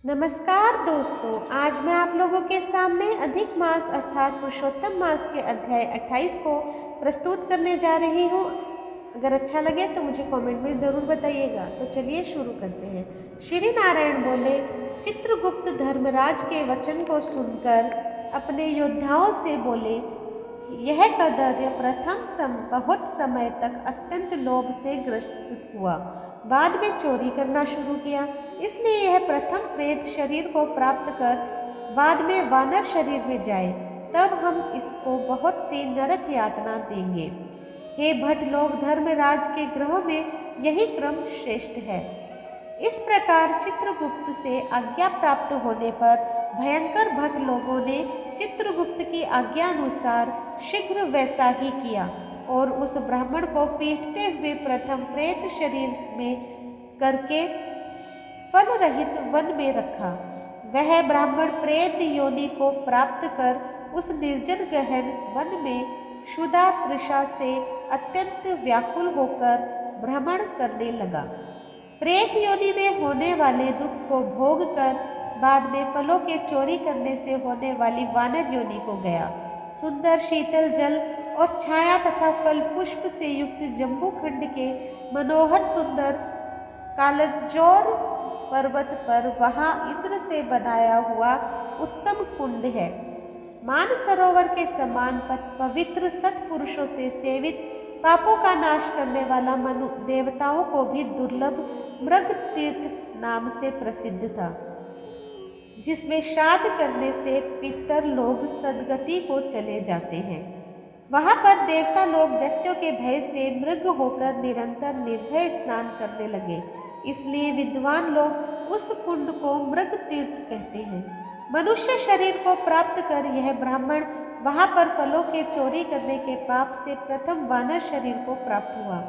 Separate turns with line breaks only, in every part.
नमस्कार दोस्तों, आज मैं आप लोगों के सामने अधिक मास अर्थात पुरुषोत्तम मास के अध्याय 28 को प्रस्तुत करने जा रही हूँ। अगर अच्छा लगे तो मुझे कमेंट में ज़रूर बताइएगा। तो चलिए शुरू करते हैं। श्री नारायण बोले, चित्रगुप्त धर्मराज के वचन को सुनकर अपने योद्धाओं से बोले, यह कदर्य बहुत समय तक अत्यंत लोभ से ग्रसित हुआ, बाद में चोरी करना शुरू किया। इसलिए यह प्रथम प्रेत शरीर को प्राप्त कर बाद में वानर शरीर में जाए, तब हम इसको बहुत सी नरक यातना देंगे। हे भट लोग, धर्मराज के ग्रह में यही क्रम श्रेष्ठ है। इस प्रकार चित्रगुप्त से आज्ञा प्राप्त होने पर भयंकर भट लोगों ने चित्रगुप्त की आज्ञा अनुसार शीघ्र वैसा ही किया और उस ब्राह्मण को पीटते हुए प्रथम प्रेत शरीर में करके फल रहित वन में रखा। वह ब्राह्मण प्रेत योनि को प्राप्त कर उस निर्जन गहन वन में क्षुधा तृषा से अत्यंत व्याकुल होकर भ्रमण करने लगा। प्रेत योनि में होने वाले दुख को भोग कर बाद में फलों के चोरी करने से होने वाली वानर योनि को गया। सुंदर शीतल जल और छाया तथा फल पुष्प से युक्त जम्बू खंड के मनोहर सुंदर कालजोर पर्वत पर वहां इंद्र से बनाया हुआ उत्तम कुंड है। मानसरोवर के समान पवित्र सत्पुरुषों से सेवित, पापों का नाश करने वाला मनु देवताओं को भी दुर्लभ मृग तीर्थ नाम से प्रसिद्ध था, जिसमें श्राद्ध करने से पितर लोग सदगति को चले जाते हैं। वहां पर देवता लोग दैत्यों के भय से मृग होकर निरंतर निर्भय स्नान करने लगे, इसलिए विद्वान लोग उस कुंड को मृग तीर्थ कहते हैं। मनुष्य शरीर को प्राप्त कर यह ब्राह्मण वहां पर फलों के चोरी करने के पाप से प्रथम वानर शरीर को प्राप्त हुआ।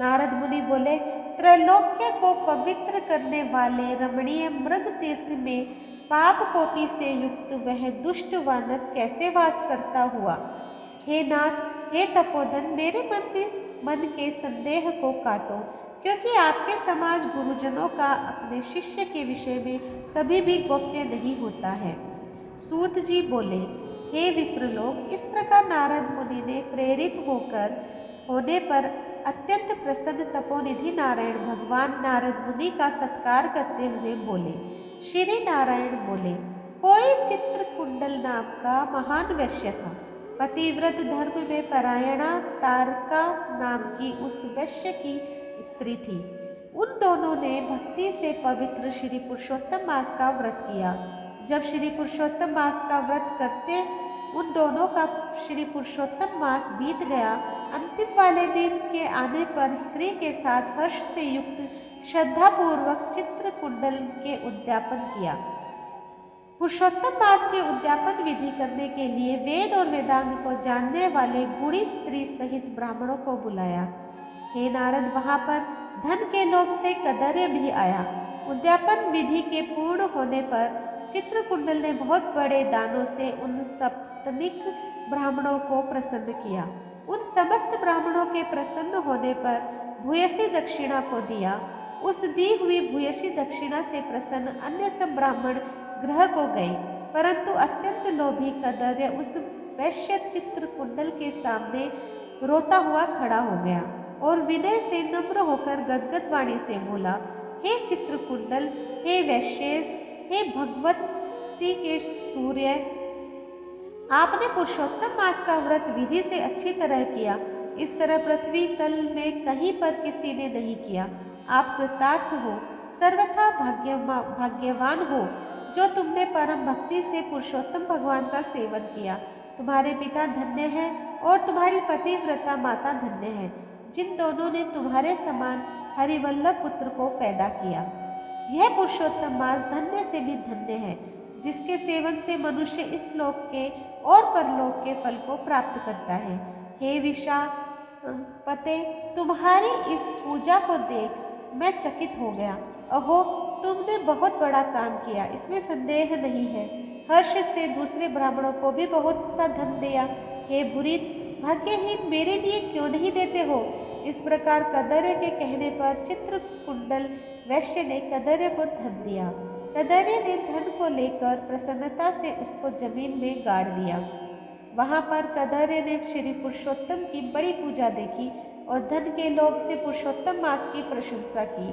नारद मुनि बोले, त्रैलोक्य को पवित्र करने वाले रमणीय मृग तीर्थ में पाप कोटि से युक्त वह दुष्ट वानर कैसे वास करता हुआ? हे नाथ, हे तपोधन, मेरे मन के संदेह को काटो, क्योंकि आपके समाज गुरुजनों का अपने शिष्य के विषय में कभी भी गोप्य नहीं होता है। सूत जी बोले, हे विप्र लोग, इस प्रकार नारद मुनि ने प्रेरित होने पर अत्यंत प्रसन्न तपोनिधि नारायण भगवान नारद मुनि का सत्कार करते हुए बोले। श्री नारायण बोले, कोई चित्रकुंडल नाम का महान वैश्य था। पतिव्रत धर्म में परायणा तारका नाम की उस वैश्य की स्त्री थी। उन दोनों ने भक्ति से पवित्र श्री पुरुषोत्तम मास का व्रत किया। जब श्री पुरुषोत्तम मास का व्रत करते उन दोनों का श्री पुरुषोत्तम मास बीत गया, अंतिम वाले दिन के आने पर स्त्री के साथ हर्ष से युक्त श्रद्धापूर्वक चित्र कुंडल के उद्यापन किया। पुरुषोत्तम मास के उद्यापन विधि करने के लिए वेद और वेदांग को जानने वाले गुणी स्त्री सहित ब्राह्मणों को बुलाया। हे नारद, वहां पर धन के लोभ से कदर्य भी आया। उद्यापन विधि के पूर्ण होने पर चित्रकुंडल ने बहुत बड़े दानों से उन सप्तनिक ब्राह्मणों को प्रसन्न किया। उन समस्त ब्राह्मणों के प्रसन्न होने पर भूयसी दक्षिणा को दिया। उस दी हुई भूयसी दक्षिणा से प्रसन्न अन्य सब ब्राह्मण गृह को गए, परंतु अत्यंत लोभी कदर्य उस वैश्य चित्रकुंडल के सामने रोता हुआ खड़ा हो गया और विनय से नम्र होकर गदगद वाणी से बोला, हे चित्रकुंडल, हे वैश्येश, हे भगवती के सूर्य, आपने पुरुषोत्तम मास का व्रत विधि से अच्छी तरह किया। इस तरह पृथ्वी तल में कहीं पर किसी ने नहीं किया। आप कृतार्थ हो, सर्वथा भाग्यवान हो, जो तुमने परम भक्ति से पुरुषोत्तम भगवान का सेवन किया। तुम्हारे पिता धन्य है और तुम्हारी पतिव्रता माता धन्य है, जिन दोनों ने तुम्हारे समान हरिवल्लभ पुत्र को पैदा किया। यह पुरुषोत्तम मास धन्य से भी धन्य है, जिसके सेवन से मनुष्य इस लोक के और परलोक के फल को प्राप्त करता है। हे विशापते, तुम्हारी इस पूजा को देख मैं चकित हो गया। अहो, तुमने बहुत बड़ा काम किया, इसमें संदेह नहीं है। हर्ष से दूसरे ब्राह्मणों को भी बहुत सा धन दिया। हे भूरित, भाग्यहीन, मेरे लिए क्यों नहीं देते हो? इस प्रकार कदर्य के कहने पर चित्रकुंडल वैश्य ने कदर्य को धन दिया। कदर्य ने धन को लेकर प्रसन्नता से उसको जमीन में गाड़ दिया। वहां पर कदर्य ने श्री पुरुषोत्तम की बड़ी पूजा देखी और धन के लोभ से पुरुषोत्तम मास की प्रशंसा की।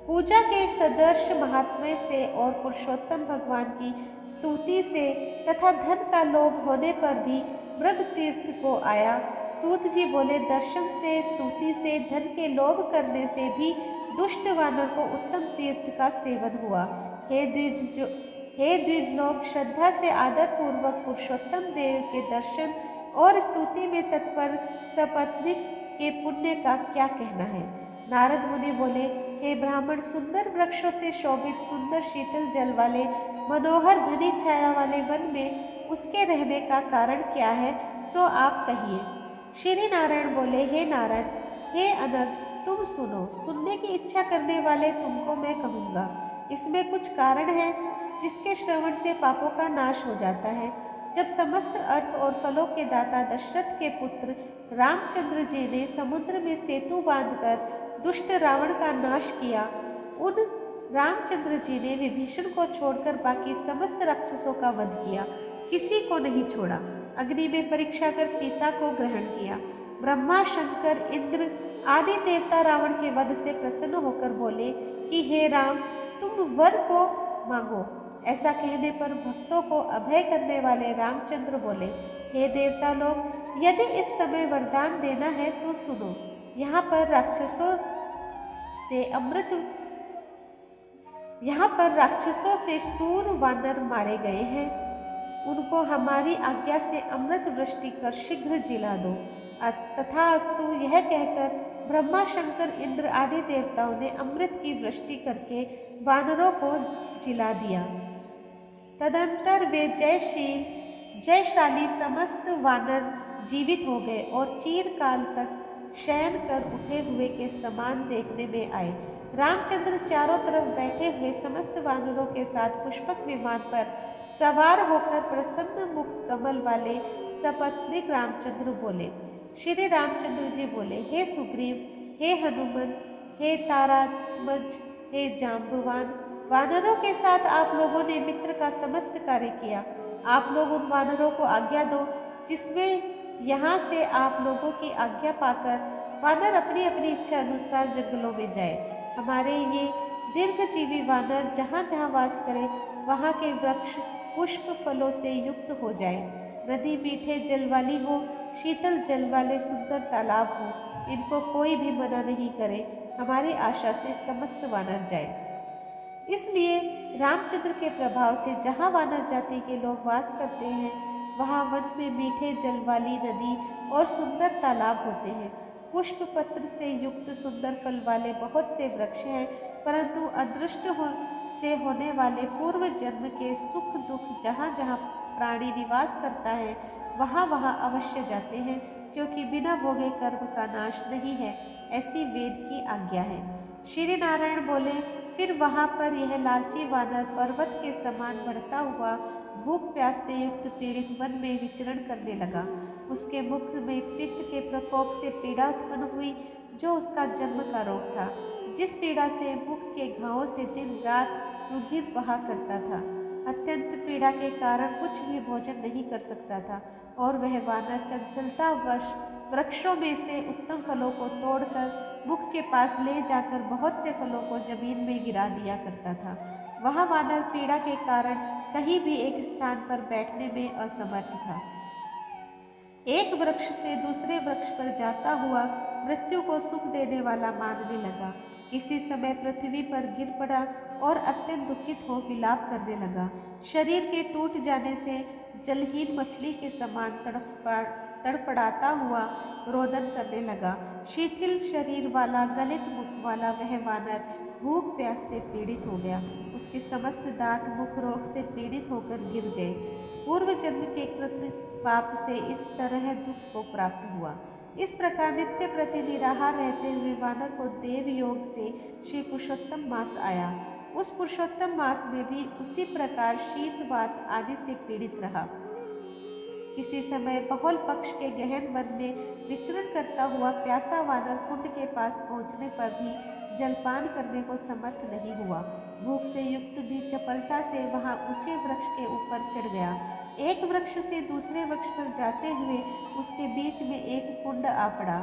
पूजा के सदर्श महात्म्य से और पुरुषोत्तम भगवान की स्तुति से तथा धन का लोभ होने पर भी मृग तीर्थ को आया। सूत जी बोले, दर्शन से, स्तुति से, धन के लोभ करने से भी दुष्ट वानर को उत्तम तीर्थ का सेवन हुआ। हे द्विज लोग, श्रद्धा से आदर पूर्वक पुरुषोत्तम देव के दर्शन और स्तुति में तत्पर सपत्नीक के पुण्य का क्या कहना है। नारद मुनि बोले, हे ब्राह्मण, सुंदर वृक्षों से शोभित सुंदर शीतल जल वाले मनोहर घनी छाया वाले वन में उसके रहने का कारण क्या है, सो आप कहिए। श्री नारायण बोले, हे नारद, हे अनग, तुम सुनो। सुनने की इच्छा करने वाले तुमको मैं कहूँगा। इसमें कुछ कारण है जिसके श्रवण से पापों का नाश हो जाता है। जब समस्त अर्थ और फलों के दाता दशरथ के पुत्र रामचंद्र जी ने समुद्र में सेतु बांधकर दुष्ट रावण का नाश किया, उन रामचंद्र जी ने विभीषण को छोड़कर बाकी समस्त राक्षसों का वध किया, किसी को नहीं छोड़ा। अग्नि में परीक्षा कर सीता को ग्रहण किया। ब्रह्मा, शंकर, इंद्र आदि देवता रावण के वध से प्रसन्न होकर बोले कि हे राम, तुम वर को मांगो। ऐसा कहने पर भक्तों को अभय करने वाले रामचंद्र बोले, हे देवता लोग, यदि इस समय वरदान देना है तो सुनो। यहाँ पर राक्षसों से सूर वानर मारे गए हैं। उनको हमारी आज्ञा से अमृत वृष्टि कर शीघ्र जिला दो। तथास्तु यह कहकर ब्रह्मा, शंकर, इंद्र आदि देवताओं ने अमृत की वृष्टि करके वानरों को जिला दिया। तदंतर वे जयशाली समस्त वानर जीवित हो गए और चीरकाल तक शयन कर उठे हुए के समान देखने में आए। रामचंद्र चारों तरफ बैठे हुए समस्त वानरों के साथ पुष्पक विमान पर सवार होकर प्रसन्न मुख कमल वाले सपत्नीक रामचंद्र बोले। श्री रामचंद्र जी बोले, हे सुग्रीव, हे हनुमान, हे तारात्मज, हे जाम्बवान, वानरों के साथ आप लोगों ने मित्र का समस्त कार्य किया। आप लोग उन वानरों को आज्ञा दो जिसमें यहाँ से आप लोगों की आज्ञा पाकर वानर अपनी अपनी इच्छा अनुसार जंगलों में जाए। हमारे ये दीर्घजीवी वानर जहाँ जहाँ वास करें वहाँ के वृक्ष पुष्प फलों से युक्त हो जाए। नदी मीठे जल वाली हो, शीतल जल वाले सुंदर तालाब हो, इनको कोई भी मना नहीं करे। हमारी आशा से समस्त वानर जाए। इसलिए रामचंद्र के प्रभाव से जहाँ वानर जाति के लोग वास करते हैं वहाँ वन में मीठे जल वाली नदी और सुंदर तालाब होते हैं। पुष्प पत्र से युक्त सुंदर फल वाले बहुत से वृक्ष हैं, परंतु अदृष्ट से होने वाले पूर्व जन्म के सुख दुख जहाँ जहाँ प्राणी निवास करता है वहाँ वहाँ अवश्य जाते हैं, क्योंकि बिना भोगे कर्म का नाश नहीं है, ऐसी वेद की आज्ञा है। श्री नारायण बोले, फिर वहाँ पर यह लालची वानर पर्वत के समान बढ़ता हुआ भूख प्यास से युक्त पीड़ित वन में विचरण करने लगा। उसके मुख में पित्त के प्रकोप से पीड़ा उत्पन्न हुई, जो उसका जन्म का रोग था, जिस पीड़ा से मुख के घावों से दिन रात रुधिर बहा करता था। अत्यंत पीड़ा के कारण कुछ भी भोजन नहीं कर सकता था और वह वानर चंचलता वश वृक्षों में से उत्तम फलों को तोड़कर मुख के पास ले जाकर बहुत से फलों को जमीन में गिरा दिया करता था। वह वानर पीड़ा के कारण कहीं भी एक स्थान पर बैठने में असमर्थ था। एक वृक्ष से दूसरे वृक्ष पर जाता हुआ मृत्यु को सुख देने वाला मानने लगा। किसी समय पृथ्वी पर गिर पड़ा और अत्यंत दुखित हो विलाप करने लगा। शरीर के टूट जाने से जलहीन मछली के समान तड़फड़ाता हुआ रोदन करने लगा। शिथिल शरीर वाला गलित मुख वाला वह वानर भूख प्यास से पीड़ित हो गया। उसके समस्त दांत मुख रोग से पीड़ित होकर गिर गए। पूर्व जन्म के कृत पाप से इस तरह दुख को प्राप्त हुआ। इस प्रकार नित्य प्रति निराहार रहते हुए वानर को देव योग से श्री पुरुषोत्तम मास आया। उस पुरुषोत्तम मास में भी उसी प्रकार शीत वात आदि से पीड़ित रहा। किसी समय बहुल पक्ष के गहन वन में विचरण करता हुआ प्यासा वानर कुंड के पास पहुंचने पर भी जलपान करने को समर्थ नहीं हुआ। भूख से युक्त भी चपलता से वहां ऊंचे वृक्ष के ऊपर चढ़ गया। एक वृक्ष से दूसरे वृक्ष पर जाते हुए उसके बीच में एक कुंड आ पड़ा।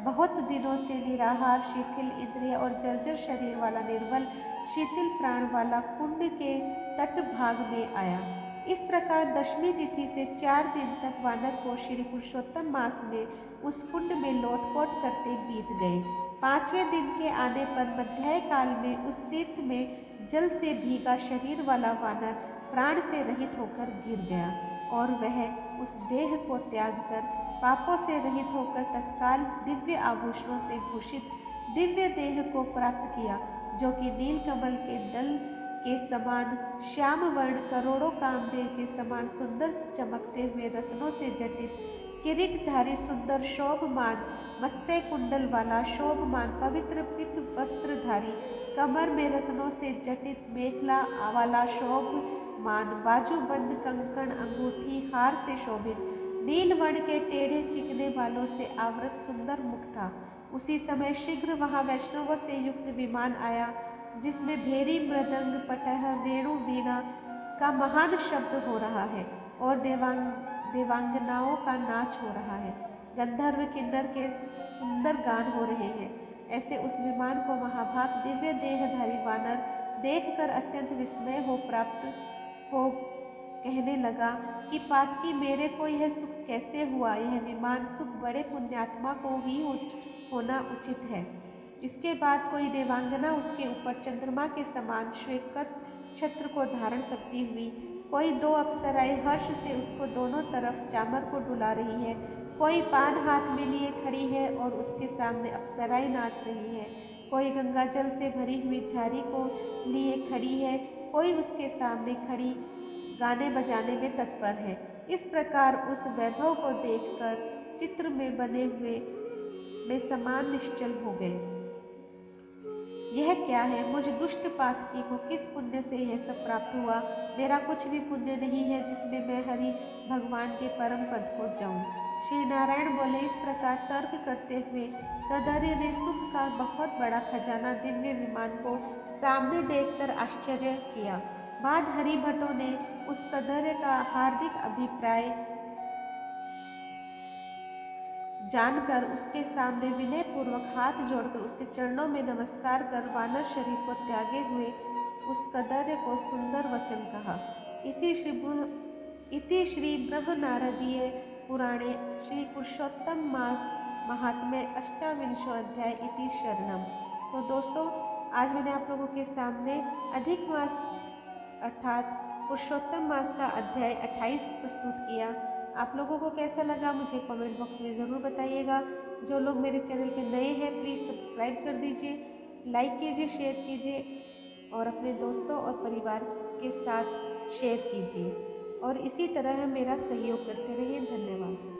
बहुत दिनों से निराहार, शिथिल इंद्रिय और जर्जर शरीर वाला निर्बल, शिथिल प्राण वाला कुंड के तट भाग में आया। इस प्रकार दशमी तिथि से 4 दिन तक वानर को श्री पुरुषोत्तम मास में उस कुंड में लोटपोट करते बीत गए। 5वें दिन के आने पर मध्याह्न काल में उस तीर्थ में जल से भीगा शरीर वाला वानर प्राण से रहित होकर गिर गया और वह उस देह को त्याग कर पापों से रहित होकर तत्काल दिव्य आभूषणों से भूषित दिव्य देह को प्राप्त किया, जो कि नीलकमल के दल के समान श्याम वर्ण, करोड़ों कामदेव के समान सुंदर चमकते हुए रत्नों से जटित किरीटधारी, सुंदर शोभमान मत्स्य कुंडल वाला शोभमान पवित्र पित वस्त्रधारी, कमर में रत्नों से जटित मेखला वाला शोभमान बाजूबंद कंकण अंगूठी हार से शोभित, नीलवर्ण के टेढ़े चिकने बालों से आवृत सुंदर मुख था। उसी समय शीघ्र वहां वैष्णवों से युक्त विमान आया, जिसमें भेरी, मृदंग, पटह, वेणु, वीणा का महान शब्द हो रहा है और देवांगनाओं का नाच हो रहा है। गंधर्व किन्नर के सुंदर गान हो रहे हैं। ऐसे उस विमान को महाभाग दिव्य देहधारी वानर देखकर अत्यंत विस्मय हो प्राप्त हो कहने लगा कि पातकी, मेरे को यह सुख कैसे हुआ? यह विमान सुख बड़े पुण्यात्मा को ही होना उचित है। इसके बाद कोई देवांगना उसके ऊपर चंद्रमा के समान श्वेत छत्र को धारण करती हुई, कोई 2 अप्सराएं हर्ष से उसको दोनों तरफ चामर को डुला रही है, कोई पान हाथ में लिए खड़ी है और उसके सामने अप्सराएं नाच रही है, कोई गंगा जल से भरी हुई झारी को लिए खड़ी है, कोई उसके सामने खड़ी गाने बजाने में तत्पर है। इस प्रकार उस वैभव को देखकर चित्र में बने हुए में समान निश्चल हो गए। यह क्या है? मुझ दुष्ट पातकी को किस पुण्य से यह सब प्राप्त हुआ? मेरा कुछ भी पुण्य नहीं है जिसमें मैं हरि भगवान के परम पद को जाऊं। श्री नारायण बोले। इस प्रकार तर्क करते हुए कदर्य ने सुख का बहुत बड़ा खजाना दिव्य विमान को सामने देखकर आश्चर्य किया। बाद हरिभटों ने उस कदर्य का हार्दिक अभिप्राय जानकर उसके सामने विनय पूर्वक हाथ जोड़कर उसके चरणों में नमस्कार कर वानर शरीर को त्यागे हुए उस कदर्य को सुंदर वचन कहा। इति श्री बृहनारदीय पुराणे श्री पुरुषोत्तम मास महात्म्य अष्टाविंशो अध्याय इति शरणम। तो दोस्तों, आज मैंने आप लोगों के सामने अधिक मास अर्थात पुरुषोत्तम मास का अध्याय 28 प्रस्तुत किया। आप लोगों को कैसा लगा मुझे कमेंट बॉक्स में ज़रूर बताइएगा। जो लोग मेरे चैनल पर नए हैं प्लीज़ सब्सक्राइब कर दीजिए, लाइक कीजिए, शेयर कीजिए और अपने दोस्तों और परिवार के साथ शेयर कीजिए और इसी तरह मेरा सहयोग करते रहिए। धन्यवाद।